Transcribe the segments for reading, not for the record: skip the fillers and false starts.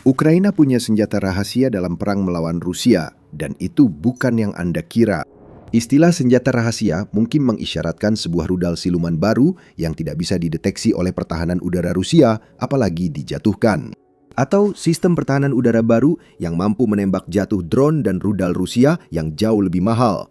Ukraina punya senjata rahasia dalam perang melawan Rusia, dan itu bukan yang Anda kira. Istilah senjata rahasia mungkin mengisyaratkan sebuah rudal siluman baru yang tidak bisa dideteksi oleh pertahanan udara Rusia, apalagi dijatuhkan. Atau sistem pertahanan udara baru yang mampu menembak jatuh drone dan rudal Rusia yang jauh lebih mahal.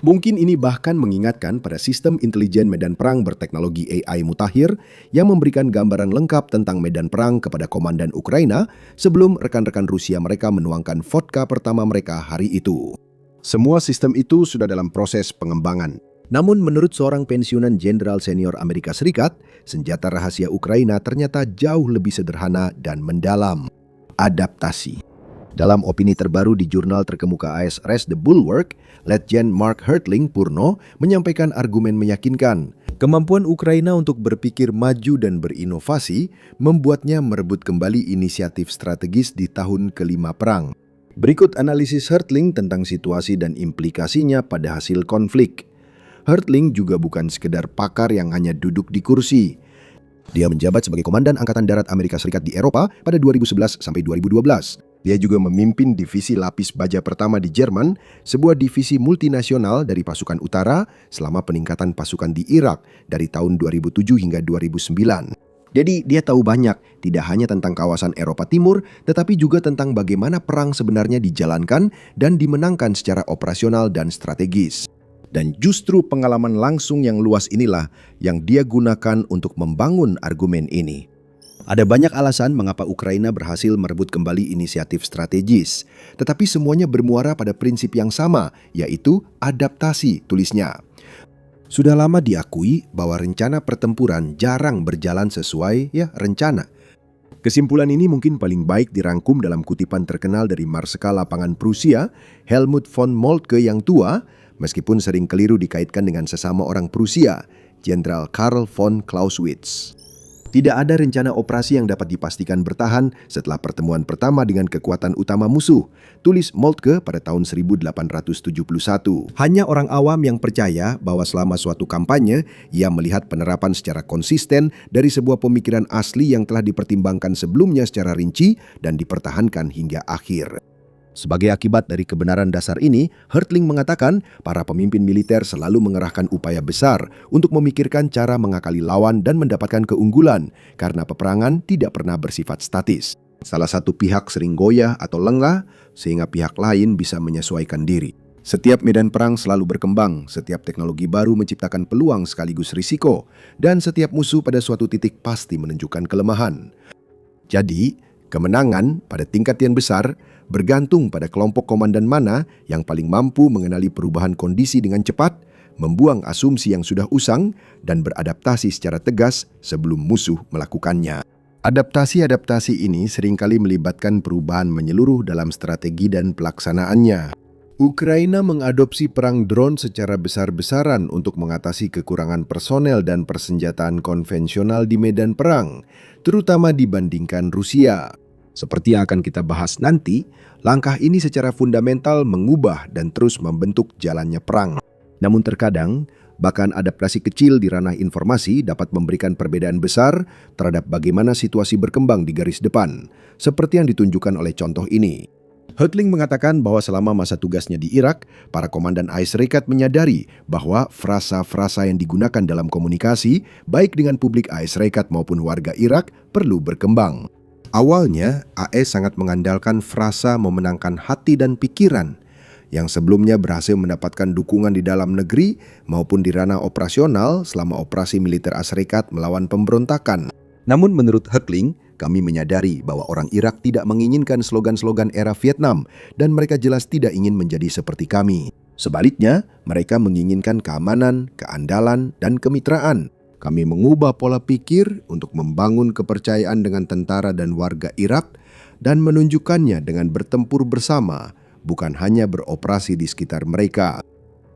Mungkin ini bahkan mengingatkan pada sistem intelijen medan perang berteknologi AI mutakhir yang memberikan gambaran lengkap tentang medan perang kepada komandan Ukraina sebelum rekan-rekan Rusia mereka menuangkan vodka pertama mereka hari itu. Semua sistem itu sudah dalam proses pengembangan. Namun menurut seorang pensiunan jenderal senior Amerika Serikat, senjata rahasia Ukraina ternyata jauh lebih sederhana dan mendalam. Adaptasi. Dalam opini terbaru di jurnal terkemuka AS The Bulwark, Letjen Mark Hertling Purno menyampaikan argumen meyakinkan. Kemampuan Ukraina untuk berpikir maju dan berinovasi membuatnya merebut kembali inisiatif strategis di tahun kelima perang. Berikut analisis Hertling tentang situasi dan implikasinya pada hasil konflik. Hertling juga bukan sekedar pakar yang hanya duduk di kursi. Dia menjabat sebagai Komandan Angkatan Darat Amerika Serikat di Eropa pada 2011 sampai 2012. Dia juga memimpin divisi lapis baja pertama di Jerman, sebuah divisi multinasional dari pasukan utara selama peningkatan pasukan di Irak dari tahun 2007 hingga 2009. Jadi dia tahu banyak, tidak hanya tentang kawasan Eropa Timur, tetapi juga tentang bagaimana perang sebenarnya dijalankan dan dimenangkan secara operasional dan strategis. Dan justru pengalaman langsung yang luas inilah yang dia gunakan untuk membangun argumen ini. Ada banyak alasan mengapa Ukraina berhasil merebut kembali inisiatif strategis, tetapi semuanya bermuara pada prinsip yang sama, yaitu adaptasi, tulisnya. Sudah lama diakui bahwa rencana pertempuran jarang berjalan sesuai rencana. Kesimpulan ini mungkin paling baik dirangkum dalam kutipan terkenal dari Marsekal Lapangan Prusia, Helmut von Moltke yang tua, meskipun sering keliru dikaitkan dengan sesama orang Prusia, Jenderal Karl von Clausewitz. Tidak ada rencana operasi yang dapat dipastikan bertahan setelah pertemuan pertama dengan kekuatan utama musuh, tulis Moltke pada tahun 1871. Hanya orang awam yang percaya bahwa selama suatu kampanye, ia melihat penerapan secara konsisten dari sebuah pemikiran asli yang telah dipertimbangkan sebelumnya secara rinci dan dipertahankan hingga akhir. Sebagai akibat dari kebenaran dasar ini, Hertling mengatakan para pemimpin militer selalu mengerahkan upaya besar untuk memikirkan cara mengakali lawan dan mendapatkan keunggulan karena peperangan tidak pernah bersifat statis. Salah satu pihak sering goyah atau lengah sehingga pihak lain bisa menyesuaikan diri. Setiap medan perang selalu berkembang, setiap teknologi baru menciptakan peluang sekaligus risiko, dan setiap musuh pada suatu titik pasti menunjukkan kelemahan. Jadi, kemenangan pada tingkat yang besar bergantung pada kelompok komandan mana yang paling mampu mengenali perubahan kondisi dengan cepat, membuang asumsi yang sudah usang, dan beradaptasi secara tegas sebelum musuh melakukannya. Adaptasi-adaptasi ini seringkali melibatkan perubahan menyeluruh dalam strategi dan pelaksanaannya. Ukraina mengadopsi perang drone secara besar-besaran untuk mengatasi kekurangan personel dan persenjataan konvensional di medan perang, terutama dibandingkan Rusia. Seperti yang akan kita bahas nanti, langkah ini secara fundamental mengubah dan terus membentuk jalannya perang. Namun terkadang, bahkan adaptasi kecil di ranah informasi dapat memberikan perbedaan besar terhadap bagaimana situasi berkembang di garis depan, seperti yang ditunjukkan oleh contoh ini. Hertling mengatakan bahwa selama masa tugasnya di Irak, para komandan AS Serikat menyadari bahwa frasa-frasa yang digunakan dalam komunikasi, baik dengan publik AS Serikat maupun warga Irak, perlu berkembang. Awalnya, AS sangat mengandalkan frasa memenangkan hati dan pikiran, yang sebelumnya berhasil mendapatkan dukungan di dalam negeri maupun di ranah operasional selama operasi militer AS Serikat melawan pemberontakan. Namun menurut Hertling, kami menyadari bahwa orang Irak tidak menginginkan slogan-slogan era Vietnam dan mereka jelas tidak ingin menjadi seperti kami. Sebaliknya, mereka menginginkan keamanan, keandalan, dan kemitraan. Kami mengubah pola pikir untuk membangun kepercayaan dengan tentara dan warga Irak dan menunjukkannya dengan bertempur bersama, bukan hanya beroperasi di sekitar mereka.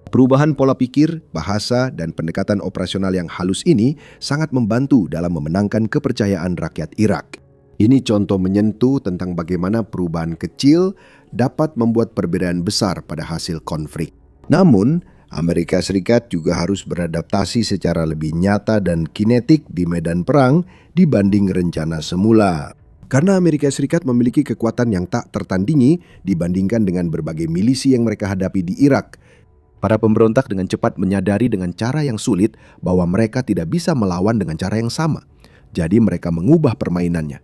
Perubahan pola pikir, bahasa, dan pendekatan operasional yang halus ini sangat membantu dalam memenangkan kepercayaan rakyat Irak. Ini contoh menyentuh tentang bagaimana perubahan kecil dapat membuat perbedaan besar pada hasil konflik. Namun, Amerika Serikat juga harus beradaptasi secara lebih nyata dan kinetik di medan perang dibanding rencana semula. Karena Amerika Serikat memiliki kekuatan yang tak tertandingi dibandingkan dengan berbagai milisi yang mereka hadapi di Irak. Para pemberontak dengan cepat menyadari dengan cara yang sulit bahwa mereka tidak bisa melawan dengan cara yang sama. Jadi mereka mengubah permainannya.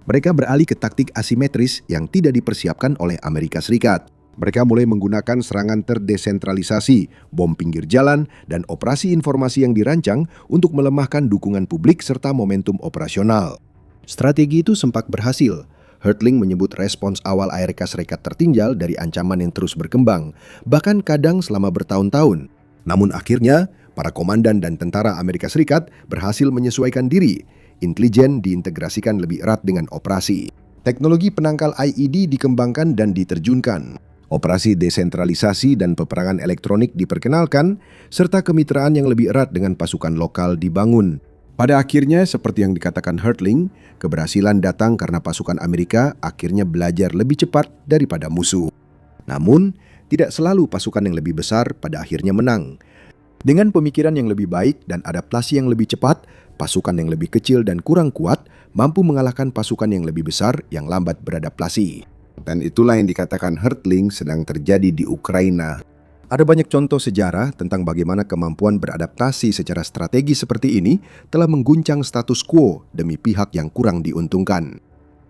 Mereka beralih ke taktik asimetris yang tidak dipersiapkan oleh Amerika Serikat. Mereka mulai menggunakan serangan terdesentralisasi, bom pinggir jalan, dan operasi informasi yang dirancang untuk melemahkan dukungan publik serta momentum operasional. Strategi itu sempat berhasil. Hertling menyebut respons awal Amerika Serikat tertinggal dari ancaman yang terus berkembang, bahkan kadang selama bertahun-tahun. Namun akhirnya, para komandan dan tentara Amerika Serikat berhasil menyesuaikan diri. Intelijen diintegrasikan lebih erat dengan operasi. Teknologi penangkal IED dikembangkan dan diterjunkan. Operasi desentralisasi dan peperangan elektronik diperkenalkan, serta kemitraan yang lebih erat dengan pasukan lokal dibangun. Pada akhirnya, seperti yang dikatakan Hertling, keberhasilan datang karena pasukan Amerika akhirnya belajar lebih cepat daripada musuh. Namun, tidak selalu pasukan yang lebih besar pada akhirnya menang. Dengan pemikiran yang lebih baik dan adaptasi yang lebih cepat, pasukan yang lebih kecil dan kurang kuat mampu mengalahkan pasukan yang lebih besar yang lambat beradaptasi. Dan itulah yang dikatakan Hertling sedang terjadi di Ukraina. Ada banyak contoh sejarah tentang bagaimana kemampuan beradaptasi secara strategi seperti ini telah mengguncang status quo demi pihak yang kurang diuntungkan.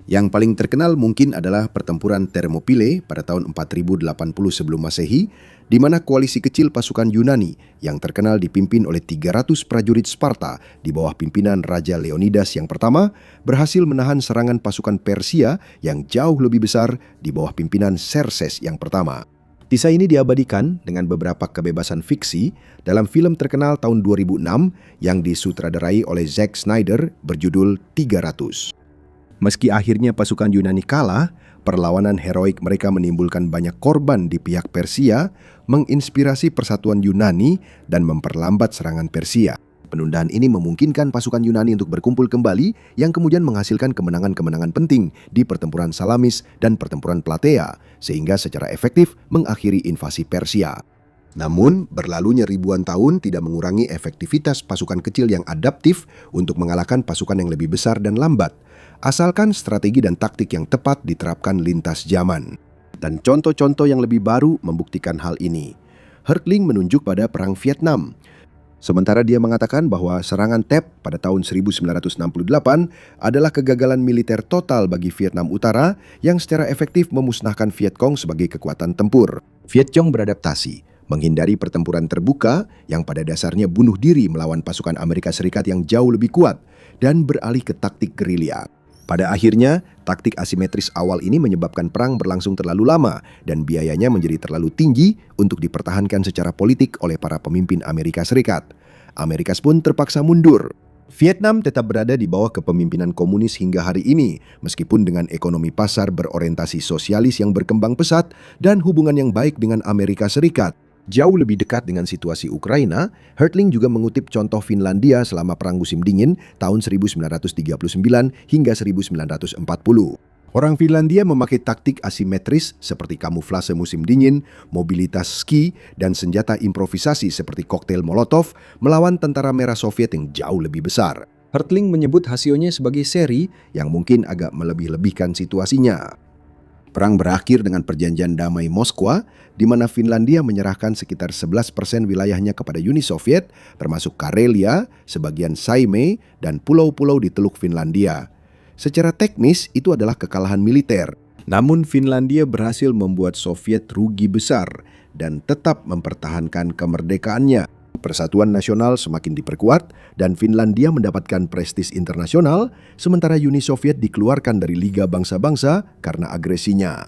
Yang paling terkenal mungkin adalah pertempuran Thermopylae pada tahun 4080 sebelum Masehi, di mana koalisi kecil pasukan Yunani yang terkenal dipimpin oleh 300 prajurit Sparta di bawah pimpinan Raja Leonidas yang pertama berhasil menahan serangan pasukan Persia yang jauh lebih besar di bawah pimpinan Xerxes yang pertama. Kisah ini diabadikan dengan beberapa kebebasan fiksi dalam film terkenal tahun 2006 yang disutradarai oleh Zack Snyder berjudul 300. Meski akhirnya pasukan Yunani kalah, perlawanan heroik mereka menimbulkan banyak korban di pihak Persia, menginspirasi persatuan Yunani dan memperlambat serangan Persia. Penundaan ini memungkinkan pasukan Yunani untuk berkumpul kembali yang kemudian menghasilkan kemenangan-kemenangan penting di pertempuran Salamis dan pertempuran Platea, sehingga secara efektif mengakhiri invasi Persia. Namun, berlalunya ribuan tahun tidak mengurangi efektivitas pasukan kecil yang adaptif untuk mengalahkan pasukan yang lebih besar dan lambat, asalkan strategi dan taktik yang tepat diterapkan lintas zaman. Dan contoh-contoh yang lebih baru membuktikan hal ini. Hertling menunjuk pada Perang Vietnam. Sementara dia mengatakan bahwa serangan Tet pada tahun 1968 adalah kegagalan militer total bagi Vietnam Utara yang secara efektif memusnahkan Viet Cong sebagai kekuatan tempur. Viet Cong beradaptasi, menghindari pertempuran terbuka yang pada dasarnya bunuh diri melawan pasukan Amerika Serikat yang jauh lebih kuat dan beralih ke taktik gerilya. Pada akhirnya, taktik asimetris awal ini menyebabkan perang berlangsung terlalu lama dan biayanya menjadi terlalu tinggi untuk dipertahankan secara politik oleh para pemimpin Amerika Serikat. Amerika pun terpaksa mundur. Vietnam tetap berada di bawah kepemimpinan komunis hingga hari ini, meskipun dengan ekonomi pasar berorientasi sosialis yang berkembang pesat dan hubungan yang baik dengan Amerika Serikat. Jauh lebih dekat dengan situasi Ukraina, Hertling juga mengutip contoh Finlandia selama Perang Musim Dingin tahun 1939 hingga 1940. Orang Finlandia memakai taktik asimetris seperti kamuflase musim dingin, mobilitas ski, dan senjata improvisasi seperti koktail Molotov melawan tentara merah Soviet yang jauh lebih besar. Hertling menyebut hasilnya sebagai seri yang mungkin agak melebih-lebihkan situasinya. Perang berakhir dengan perjanjian damai Moskwa, di mana Finlandia menyerahkan sekitar 11% wilayahnya kepada Uni Soviet, termasuk Karelia, sebagian Saimaa, dan pulau-pulau di Teluk Finlandia. Secara teknis, itu adalah kekalahan militer. Namun Finlandia berhasil membuat Soviet rugi besar dan tetap mempertahankan kemerdekaannya. Persatuan nasional semakin diperkuat dan Finlandia mendapatkan prestis internasional, sementara Uni Soviet dikeluarkan dari Liga Bangsa-Bangsa karena agresinya.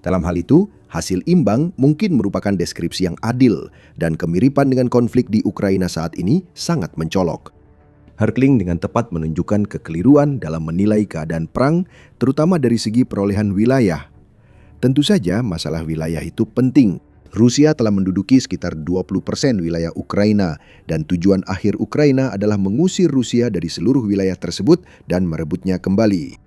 Dalam hal itu, hasil imbang mungkin merupakan deskripsi yang adil dan kemiripan dengan konflik di Ukraina saat ini sangat mencolok. Hertling dengan tepat menunjukkan kekeliruan dalam menilai keadaan perang, terutama dari segi perolehan wilayah. Tentu saja masalah wilayah itu penting. Rusia telah menduduki sekitar 20% wilayah Ukraina dan tujuan akhir Ukraina adalah mengusir Rusia dari seluruh wilayah tersebut dan merebutnya kembali.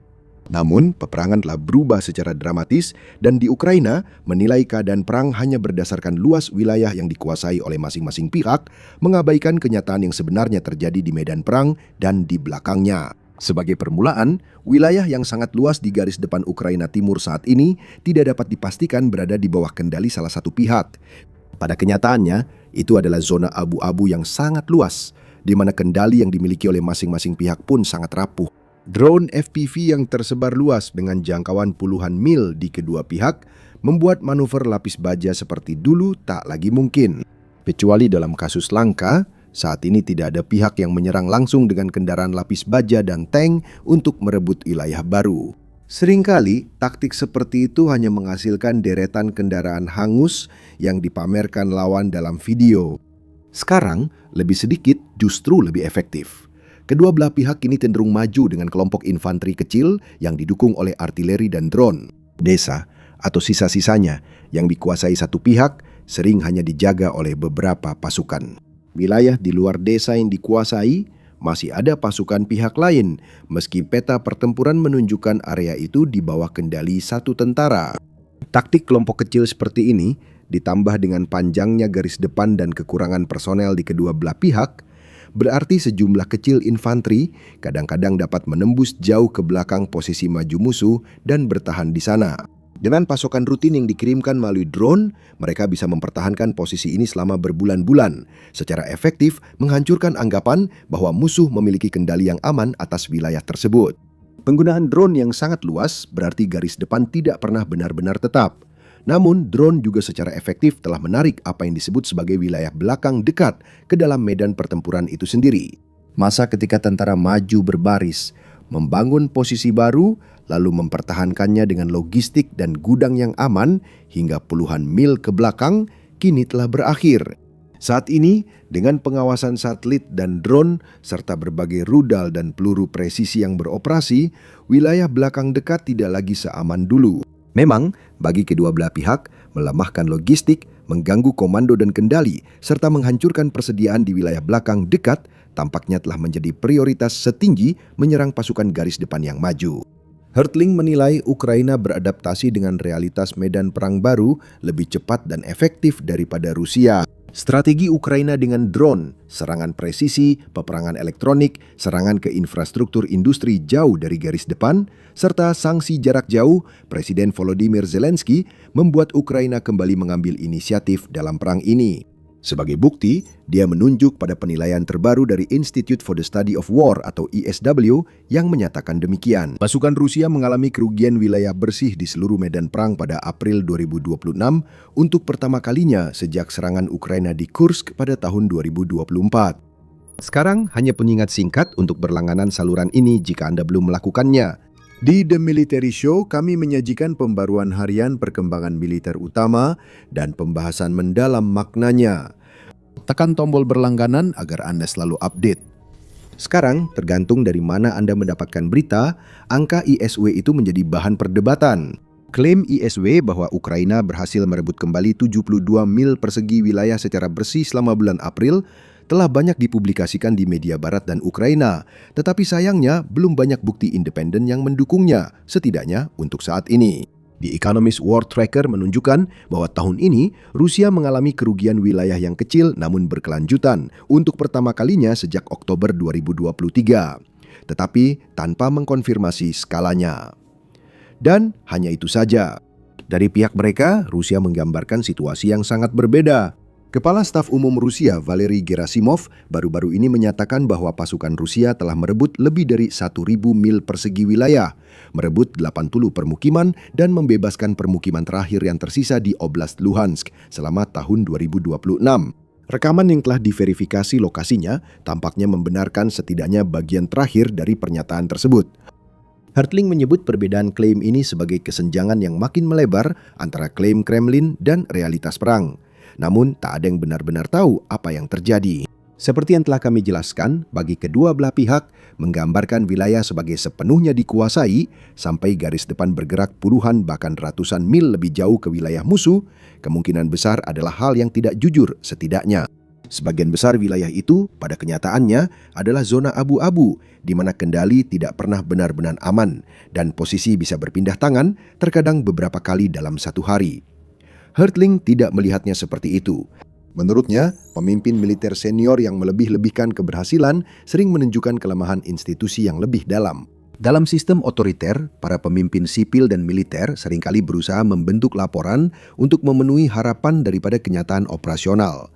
Namun, peperangan telah berubah secara dramatis dan di Ukraina menilai keadaan perang hanya berdasarkan luas wilayah yang dikuasai oleh masing-masing pihak, mengabaikan kenyataan yang sebenarnya terjadi di medan perang dan di belakangnya. Sebagai permulaan, wilayah yang sangat luas di garis depan Ukraina Timur saat ini tidak dapat dipastikan berada di bawah kendali salah satu pihak. Pada kenyataannya, itu adalah zona abu-abu yang sangat luas, di mana kendali yang dimiliki oleh masing-masing pihak pun sangat rapuh. Drone FPV yang tersebar luas dengan jangkauan puluhan mil di kedua pihak membuat manuver lapis baja seperti dulu tak lagi mungkin. Kecuali dalam kasus langka, saat ini tidak ada pihak yang menyerang langsung dengan kendaraan lapis baja dan tank untuk merebut wilayah baru. Seringkali, taktik seperti itu hanya menghasilkan deretan kendaraan hangus yang dipamerkan lawan dalam video. Sekarang, lebih sedikit justru lebih efektif. Kedua belah pihak kini cenderung maju dengan kelompok infanteri kecil yang didukung oleh artileri dan drone. Desa, atau sisa-sisanya, yang dikuasai satu pihak, sering hanya dijaga oleh beberapa pasukan. Wilayah di luar desa yang dikuasai, masih ada pasukan pihak lain, meski peta pertempuran menunjukkan area itu di bawah kendali satu tentara. Taktik kelompok kecil seperti ini, ditambah dengan panjangnya garis depan dan kekurangan personel di kedua belah pihak, berarti sejumlah kecil infanteri kadang-kadang dapat menembus jauh ke belakang posisi maju musuh dan bertahan di sana. Dengan pasokan rutin yang dikirimkan melalui drone, mereka bisa mempertahankan posisi ini selama berbulan-bulan, secara efektif menghancurkan anggapan bahwa musuh memiliki kendali yang aman atas wilayah tersebut. Penggunaan drone yang sangat luas berarti garis depan tidak pernah benar-benar tetap. Namun, drone juga secara efektif telah menarik apa yang disebut sebagai wilayah belakang dekat ke dalam medan pertempuran itu sendiri. Masa ketika tentara maju berbaris, membangun posisi baru, lalu mempertahankannya dengan logistik dan gudang yang aman hingga puluhan mil ke belakang, kini telah berakhir. Saat ini, dengan pengawasan satelit dan drone, serta berbagai rudal dan peluru presisi yang beroperasi, wilayah belakang dekat tidak lagi seaman dulu. Memang, bagi kedua belah pihak, melemahkan logistik, mengganggu komando dan kendali, serta menghancurkan persediaan di wilayah belakang dekat, tampaknya telah menjadi prioritas setinggi menyerang pasukan garis depan yang maju. Hertling menilai Ukraina beradaptasi dengan realitas medan perang baru lebih cepat dan efektif daripada Rusia. Strategi Ukraina dengan drone, serangan presisi, peperangan elektronik, serangan ke infrastruktur industri jauh dari garis depan, serta sanksi jarak jauh, Presiden Volodymyr Zelensky membuat Ukraina kembali mengambil inisiatif dalam perang ini. Sebagai bukti, dia menunjuk pada penilaian terbaru dari Institute for the Study of War atau ISW yang menyatakan demikian. Pasukan Rusia mengalami kerugian wilayah bersih di seluruh medan perang pada April 2026 untuk pertama kalinya sejak serangan Ukraina di Kursk pada tahun 2024. Sekarang hanya pengingat singkat untuk berlangganan saluran ini jika Anda belum melakukannya. Di The Military Show, kami menyajikan pembaruan harian perkembangan militer utama dan pembahasan mendalam maknanya. Tekan tombol berlangganan agar Anda selalu update. Sekarang, tergantung dari mana Anda mendapatkan berita, angka ISW itu menjadi bahan perdebatan. Klaim ISW bahwa Ukraina berhasil merebut kembali 72 mil persegi wilayah secara bersih selama bulan April telah banyak dipublikasikan di media barat dan Ukraina, tetapi sayangnya belum banyak bukti independen yang mendukungnya, setidaknya untuk saat ini. The Economist War Tracker menunjukkan bahwa tahun ini Rusia mengalami kerugian wilayah yang kecil namun berkelanjutan untuk pertama kalinya sejak Oktober 2023, tetapi tanpa mengkonfirmasi skalanya. Dan hanya itu saja. Dari pihak mereka, Rusia menggambarkan situasi yang sangat berbeda. Kepala Staf Umum Rusia Valery Gerasimov baru-baru ini menyatakan bahwa pasukan Rusia telah merebut lebih dari 1.000 mil persegi wilayah, merebut 80 permukiman dan membebaskan permukiman terakhir yang tersisa di Oblast Luhansk selama tahun 2026. Rekaman yang telah diverifikasi lokasinya tampaknya membenarkan setidaknya bagian terakhir dari pernyataan tersebut. Hertling menyebut perbedaan klaim ini sebagai kesenjangan yang makin melebar antara klaim Kremlin dan realitas perang. Namun, tak ada yang benar-benar tahu apa yang terjadi. Seperti yang telah kami jelaskan, bagi kedua belah pihak, menggambarkan wilayah sebagai sepenuhnya dikuasai, sampai garis depan bergerak puluhan bahkan ratusan mil lebih jauh ke wilayah musuh, kemungkinan besar adalah hal yang tidak jujur setidaknya. Sebagian besar wilayah itu, pada kenyataannya, adalah zona abu-abu, di mana kendali tidak pernah benar-benar aman, dan posisi bisa berpindah tangan, terkadang beberapa kali dalam satu hari. Hertling tidak melihatnya seperti itu. Menurutnya, pemimpin militer senior yang melebih-lebihkan keberhasilan sering menunjukkan kelemahan institusi yang lebih dalam. Dalam sistem otoriter, para pemimpin sipil dan militer seringkali berusaha membentuk laporan untuk memenuhi harapan daripada kenyataan operasional.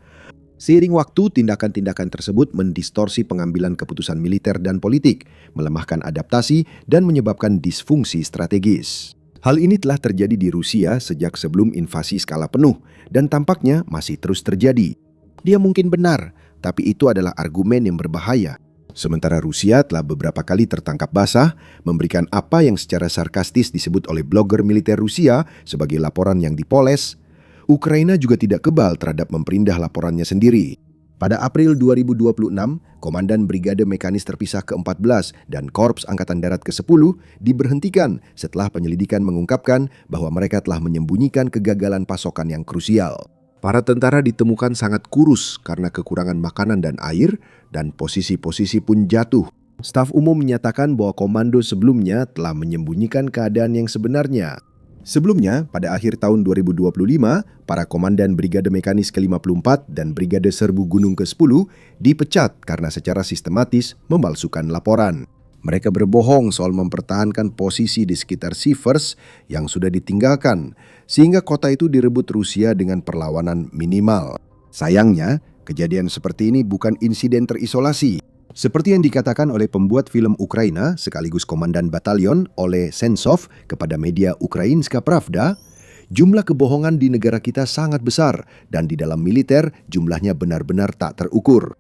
Seiring waktu, tindakan-tindakan tersebut mendistorsi pengambilan keputusan militer dan politik, melemahkan adaptasi, dan menyebabkan disfungsi strategis. Hal ini telah terjadi di Rusia sejak sebelum invasi skala penuh, dan tampaknya masih terus terjadi. Dia mungkin benar, tapi itu adalah argumen yang berbahaya. Sementara Rusia telah beberapa kali tertangkap basah, memberikan apa yang secara sarkastis disebut oleh blogger militer Rusia sebagai laporan yang dipoles, Ukraina juga tidak kebal terhadap memperindah laporannya sendiri. Pada April 2026, Komandan Brigade Mekanis Terpisah ke-14 dan Korps Angkatan Darat ke-10 diberhentikan setelah penyelidikan mengungkapkan bahwa mereka telah menyembunyikan kegagalan pasokan yang krusial. Para tentara ditemukan sangat kurus karena kekurangan makanan dan air, dan posisi-posisi pun jatuh. Staf umum menyatakan bahwa komando sebelumnya telah menyembunyikan keadaan yang sebenarnya. Sebelumnya, pada akhir tahun 2025, para komandan Brigade Mekanis ke-54 dan Brigade Serbu Gunung ke-10 dipecat karena secara sistematis memalsukan laporan. Mereka berbohong soal mempertahankan posisi di sekitar Sivers yang sudah ditinggalkan, sehingga kota itu direbut Rusia dengan perlawanan minimal. Sayangnya, kejadian seperti ini bukan insiden terisolasi. Seperti yang dikatakan oleh pembuat film Ukraina sekaligus komandan batalion Oleh Sentsov kepada media Ukrainska Pravda, jumlah kebohongan di negara kita sangat besar dan di dalam militer jumlahnya benar-benar tak terukur.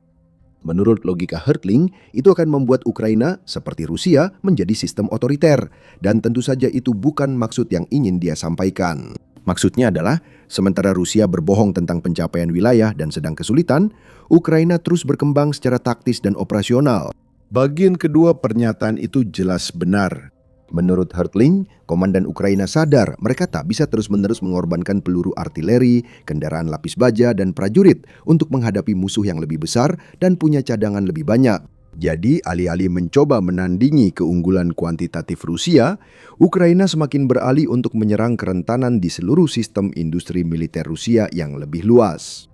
Menurut logika Hertling, itu akan membuat Ukraina, seperti Rusia, menjadi sistem otoriter. Dan tentu saja itu bukan maksud yang ingin dia sampaikan. Maksudnya adalah, sementara Rusia berbohong tentang pencapaian wilayah dan sedang kesulitan, Ukraina terus berkembang secara taktis dan operasional. Bagian kedua pernyataan itu jelas benar. Menurut Hertling, komandan Ukraina sadar mereka tak bisa terus-menerus mengorbankan peluru artileri, kendaraan lapis baja, dan prajurit untuk menghadapi musuh yang lebih besar dan punya cadangan lebih banyak. Jadi, alih-alih mencoba menandingi keunggulan kuantitatif Rusia, Ukraina semakin beralih untuk menyerang kerentanan di seluruh sistem industri militer Rusia yang lebih luas.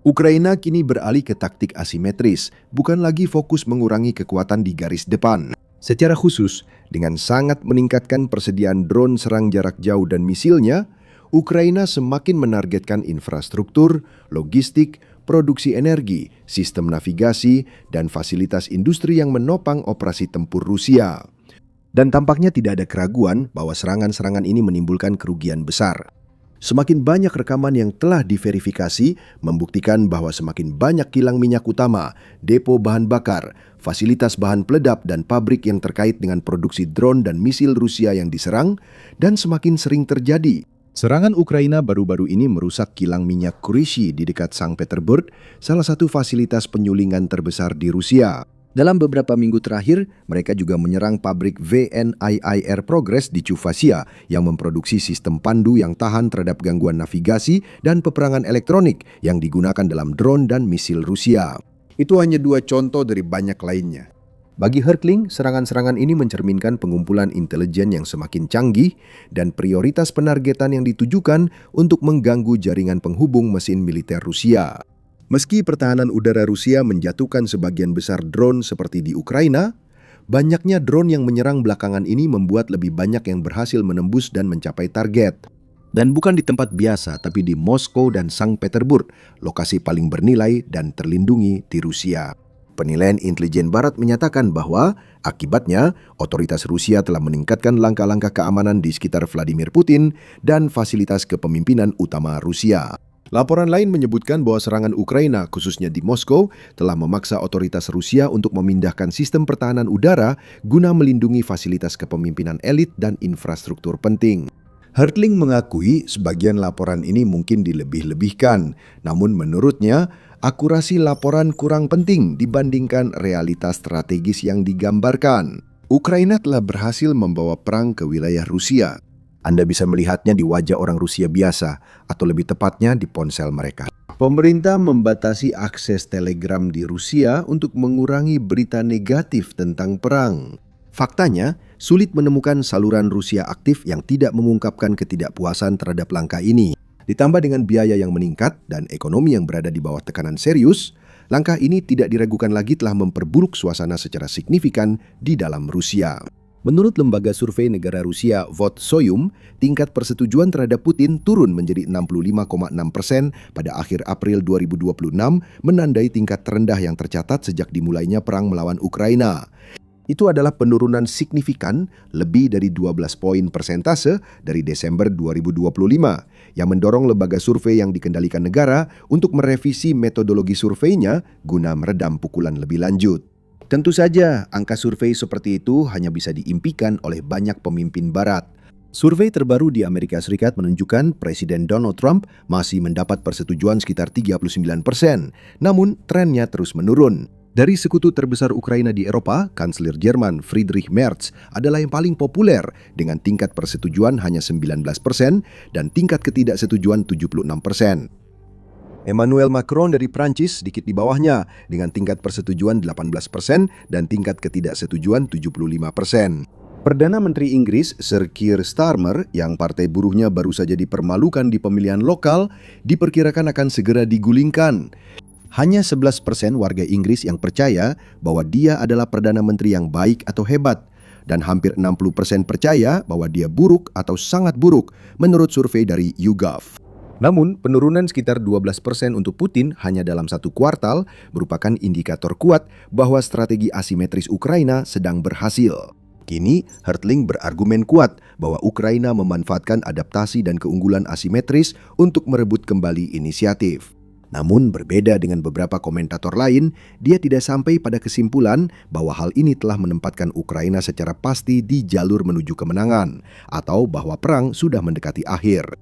Ukraina kini beralih ke taktik asimetris, bukan lagi fokus mengurangi kekuatan di garis depan. Secara khusus, dengan sangat meningkatkan persediaan drone serang jarak jauh dan misilnya, Ukraina semakin menargetkan infrastruktur, logistik, produksi energi, sistem navigasi, dan fasilitas industri yang menopang operasi tempur Rusia. Dan tampaknya tidak ada keraguan bahwa serangan-serangan ini menimbulkan kerugian besar. Semakin banyak rekaman yang telah diverifikasi membuktikan bahwa semakin banyak kilang minyak utama, depo bahan bakar, fasilitas bahan peledak dan pabrik yang terkait dengan produksi drone dan misil Rusia yang diserang, dan semakin sering terjadi. Serangan Ukraina baru-baru ini merusak kilang minyak Kurishi di dekat Sankt Petersburg, salah satu fasilitas penyulingan terbesar di Rusia. Dalam beberapa minggu terakhir, mereka juga menyerang pabrik VNIIR Progress di Chuvasia yang memproduksi sistem pandu yang tahan terhadap gangguan navigasi dan peperangan elektronik yang digunakan dalam drone dan misil Rusia. Itu hanya 2 contoh dari banyak lainnya. Bagi Hertling, serangan-serangan ini mencerminkan pengumpulan intelijen yang semakin canggih dan prioritas penargetan yang ditujukan untuk mengganggu jaringan penghubung mesin militer Rusia. Meski pertahanan udara Rusia menjatuhkan sebagian besar drone seperti di Ukraina, banyaknya drone yang menyerang belakangan ini membuat lebih banyak yang berhasil menembus dan mencapai target. Dan bukan di tempat biasa, tapi di Moskow dan Sankt Petersburg, lokasi paling bernilai dan terlindungi di Rusia. Penilaian intelijen Barat menyatakan bahwa akibatnya otoritas Rusia telah meningkatkan langkah-langkah keamanan di sekitar Vladimir Putin dan fasilitas kepemimpinan utama Rusia. Laporan lain menyebutkan bahwa serangan Ukraina, khususnya di Moskow, telah memaksa otoritas Rusia untuk memindahkan sistem pertahanan udara guna melindungi fasilitas kepemimpinan elit dan infrastruktur penting. Hertling mengakui sebagian laporan ini mungkin dilebih-lebihkan, namun menurutnya akurasi laporan kurang penting dibandingkan realitas strategis yang digambarkan. Ukraina telah berhasil membawa perang ke wilayah Rusia. Anda bisa melihatnya di wajah orang Rusia biasa, atau lebih tepatnya di ponsel mereka. Pemerintah membatasi akses Telegram di Rusia untuk mengurangi berita negatif tentang perang. Faktanya, sulit menemukan saluran Rusia aktif yang tidak mengungkapkan ketidakpuasan terhadap langkah ini. Ditambah dengan biaya yang meningkat dan ekonomi yang berada di bawah tekanan serius, langkah ini tidak diragukan lagi telah memperburuk suasana secara signifikan di dalam Rusia. Menurut lembaga survei negara Rusia Votsoyum, tingkat persetujuan terhadap Putin turun menjadi 65,6% pada akhir April 2026, menandai tingkat terendah yang tercatat sejak dimulainya perang melawan Ukraina. Itu adalah penurunan signifikan lebih dari 12 poin persentase dari Desember 2025 yang mendorong lembaga survei yang dikendalikan negara untuk merevisi metodologi surveinya guna meredam pukulan lebih lanjut. Tentu saja, angka survei seperti itu hanya bisa diimpikan oleh banyak pemimpin barat. Survei terbaru di Amerika Serikat menunjukkan Presiden Donald Trump masih mendapat persetujuan sekitar 39%, namun trennya terus menurun. Dari sekutu terbesar Ukraina di Eropa, Kanselir Jerman Friedrich Merz adalah yang paling populer dengan tingkat persetujuan hanya 19% dan tingkat ketidaksetujuan 76%. Emmanuel Macron dari Prancis sedikit di bawahnya dengan tingkat persetujuan 18% dan tingkat ketidaksetujuan 75%. Perdana Menteri Inggris Sir Keir Starmer yang partai buruhnya baru saja dipermalukan di pemilihan lokal diperkirakan akan segera digulingkan. Hanya 11% warga Inggris yang percaya bahwa dia adalah Perdana Menteri yang baik atau hebat, dan hampir 60% percaya bahwa dia buruk atau sangat buruk menurut survei dari YouGov. Namun, penurunan sekitar 12% untuk Putin hanya dalam satu kuartal merupakan indikator kuat bahwa strategi asimetris Ukraina sedang berhasil. Kini, Hertling berargumen kuat bahwa Ukraina memanfaatkan adaptasi dan keunggulan asimetris untuk merebut kembali inisiatif. Namun berbeda dengan beberapa komentator lain, dia tidak sampai pada kesimpulan bahwa hal ini telah menempatkan Ukraina secara pasti di jalur menuju kemenangan, atau bahwa perang sudah mendekati akhir.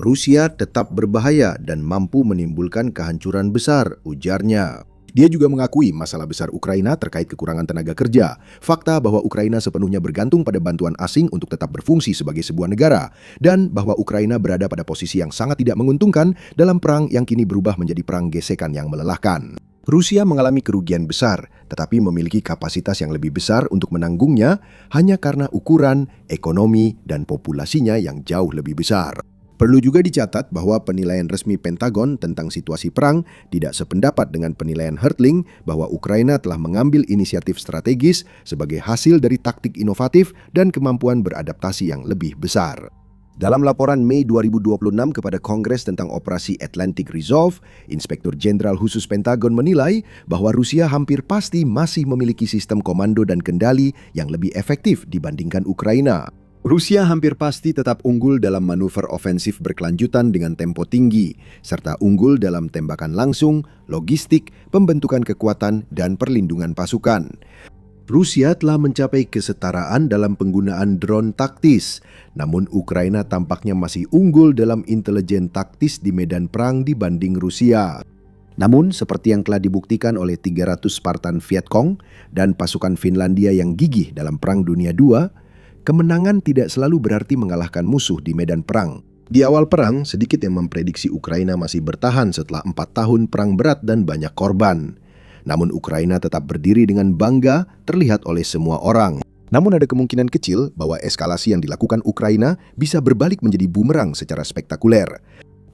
Rusia tetap berbahaya dan mampu menimbulkan kehancuran besar, ujarnya. Dia juga mengakui masalah besar Ukraina terkait kekurangan tenaga kerja, fakta bahwa Ukraina sepenuhnya bergantung pada bantuan asing untuk tetap berfungsi sebagai sebuah negara, dan bahwa Ukraina berada pada posisi yang sangat tidak menguntungkan dalam perang yang kini berubah menjadi perang gesekan yang melelahkan. Rusia mengalami kerugian besar, tetapi memiliki kapasitas yang lebih besar untuk menanggungnya hanya karena ukuran, ekonomi, dan populasinya yang jauh lebih besar. Perlu juga dicatat bahwa penilaian resmi Pentagon tentang situasi perang tidak sependapat dengan penilaian Hertling bahwa Ukraina telah mengambil inisiatif strategis sebagai hasil dari taktik inovatif dan kemampuan beradaptasi yang lebih besar. Dalam laporan Mei 2026 kepada Kongres tentang Operasi Atlantic Resolve, Inspektur Jenderal Khusus Pentagon menilai bahwa Rusia hampir pasti masih memiliki sistem komando dan kendali yang lebih efektif dibandingkan Ukraina. Rusia hampir pasti tetap unggul dalam manuver ofensif berkelanjutan dengan tempo tinggi, serta unggul dalam tembakan langsung, logistik, pembentukan kekuatan, dan perlindungan pasukan. Rusia telah mencapai kesetaraan dalam penggunaan drone taktis, namun Ukraina tampaknya masih unggul dalam intelijen taktis di medan perang dibanding Rusia. Namun, seperti yang telah dibuktikan oleh 300 Spartan Vietcong dan pasukan Finlandia yang gigih dalam Perang Dunia II, kemenangan tidak selalu berarti mengalahkan musuh di medan perang. Di awal perang, sedikit yang memprediksi Ukraina masih bertahan setelah 4 tahun perang berat dan banyak korban. Namun Ukraina tetap berdiri dengan bangga terlihat oleh semua orang. Namun ada kemungkinan kecil bahwa eskalasi yang dilakukan Ukraina bisa berbalik menjadi bumerang secara spektakuler.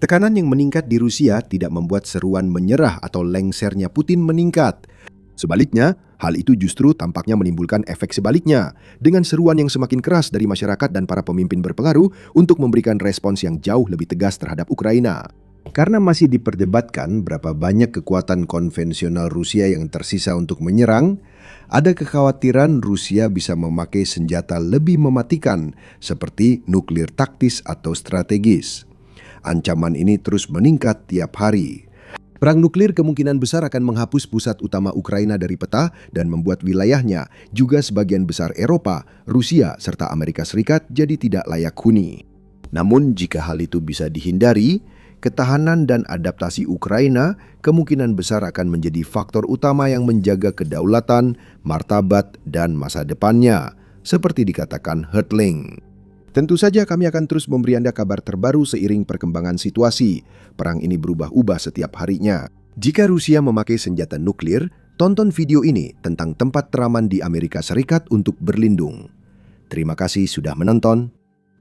Tekanan yang meningkat di Rusia tidak membuat seruan menyerah atau lengsernya Putin meningkat. Sebaliknya, hal itu justru tampaknya menimbulkan efek sebaliknya, dengan seruan yang semakin keras dari masyarakat dan para pemimpin berpengaruh untuk memberikan respons yang jauh lebih tegas terhadap Ukraina. Karena masih diperdebatkan berapa banyak kekuatan konvensional Rusia yang tersisa untuk menyerang, ada kekhawatiran Rusia bisa memakai senjata lebih mematikan seperti nuklir taktis atau strategis. Ancaman ini terus meningkat tiap hari. Perang nuklir kemungkinan besar akan menghapus pusat utama Ukraina dari peta dan membuat wilayahnya, juga sebagian besar Eropa, Rusia, serta Amerika Serikat jadi tidak layak huni. Namun jika hal itu bisa dihindari, ketahanan dan adaptasi Ukraina kemungkinan besar akan menjadi faktor utama yang menjaga kedaulatan, martabat, dan masa depannya, seperti dikatakan Hertling. Tentu saja kami akan terus memberi Anda kabar terbaru seiring perkembangan situasi. Perang ini berubah-ubah setiap harinya. Jika Rusia memakai senjata nuklir, tonton video ini tentang tempat teraman di Amerika Serikat untuk berlindung. Terima kasih sudah menonton.